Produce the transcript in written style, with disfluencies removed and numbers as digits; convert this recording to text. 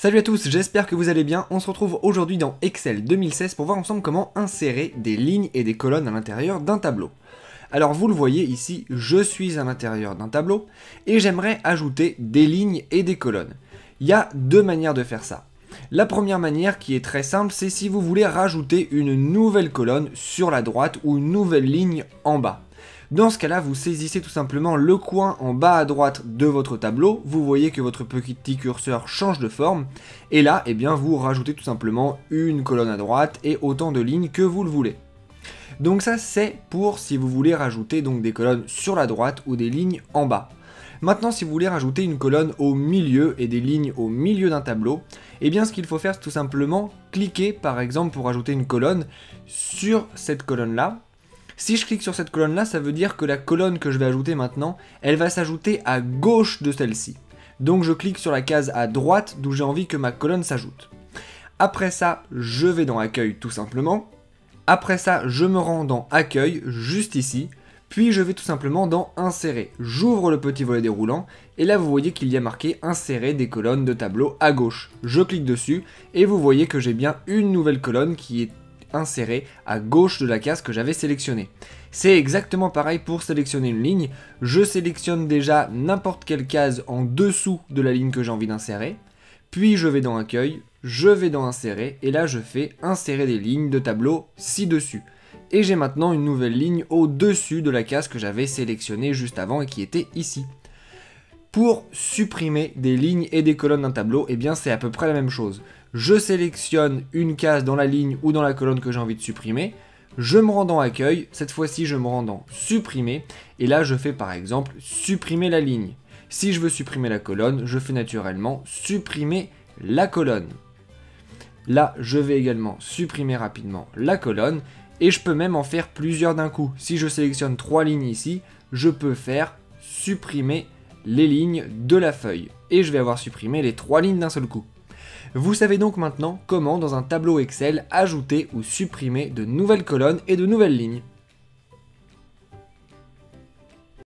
Salut à tous, j'espère que vous allez bien. On se retrouve aujourd'hui dans Excel 2016 pour voir ensemble comment insérer des lignes et des colonnes à l'intérieur d'un tableau. Alors vous le voyez ici, je suis à l'intérieur d'un tableau et j'aimerais ajouter des lignes et des colonnes. Il y a deux manières de faire ça. La première manière qui est très simple, c'est si vous voulez rajouter une nouvelle colonne sur la droite ou une nouvelle ligne en bas. Dans ce cas-là, vous saisissez tout simplement le coin en bas à droite de votre tableau, vous voyez que votre petit curseur change de forme, et là, eh bien, vous rajoutez tout simplement une colonne à droite et autant de lignes que vous le voulez. Donc ça, c'est pour si vous voulez rajouter donc des colonnes sur la droite ou des lignes en bas. Maintenant, si vous voulez rajouter une colonne au milieu et des lignes au milieu d'un tableau, eh bien, ce qu'il faut faire, c'est tout simplement cliquer, par exemple, pour ajouter une colonne sur cette colonne-là. Si je clique sur cette colonne-là, ça veut dire que la colonne que je vais ajouter maintenant, elle va s'ajouter à gauche de celle-ci. Donc je clique sur la case à droite d'où j'ai envie que ma colonne s'ajoute. Après ça, je vais dans Accueil tout simplement. Après ça, je me rends dans Accueil, juste ici. Puis je vais tout simplement dans Insérer. J'ouvre le petit volet déroulant et là vous voyez qu'il y a marqué Insérer des colonnes de tableau à gauche. Je clique dessus et vous voyez que j'ai bien une nouvelle colonne qui est insérée à gauche de la case que j'avais sélectionnée. C'est exactement pareil pour sélectionner une ligne. Je sélectionne déjà n'importe quelle case en dessous de la ligne que j'ai envie d'insérer. Puis je vais dans Accueil, je vais dans Insérer et là je fais Insérer des lignes de tableau ci-dessus. Et j'ai maintenant une nouvelle ligne au-dessus de la case que j'avais sélectionnée juste avant et qui était ici. Pour supprimer des lignes et des colonnes d'un tableau, eh bien c'est à peu près la même chose. Je sélectionne une case dans la ligne ou dans la colonne que j'ai envie de supprimer, je me rends dans Accueil, cette fois-ci je me rends dans Supprimer, et là je fais par exemple Supprimer la ligne. Si je veux supprimer la colonne, je fais naturellement Supprimer la colonne. Là je vais également supprimer rapidement la colonne, et je peux même en faire plusieurs d'un coup. Si je sélectionne 3 lignes ici, je peux faire supprimer les lignes de la feuille. Et je vais avoir supprimé les 3 lignes d'un seul coup. Vous savez donc maintenant comment dans un tableau Excel ajouter ou supprimer de nouvelles colonnes et de nouvelles lignes.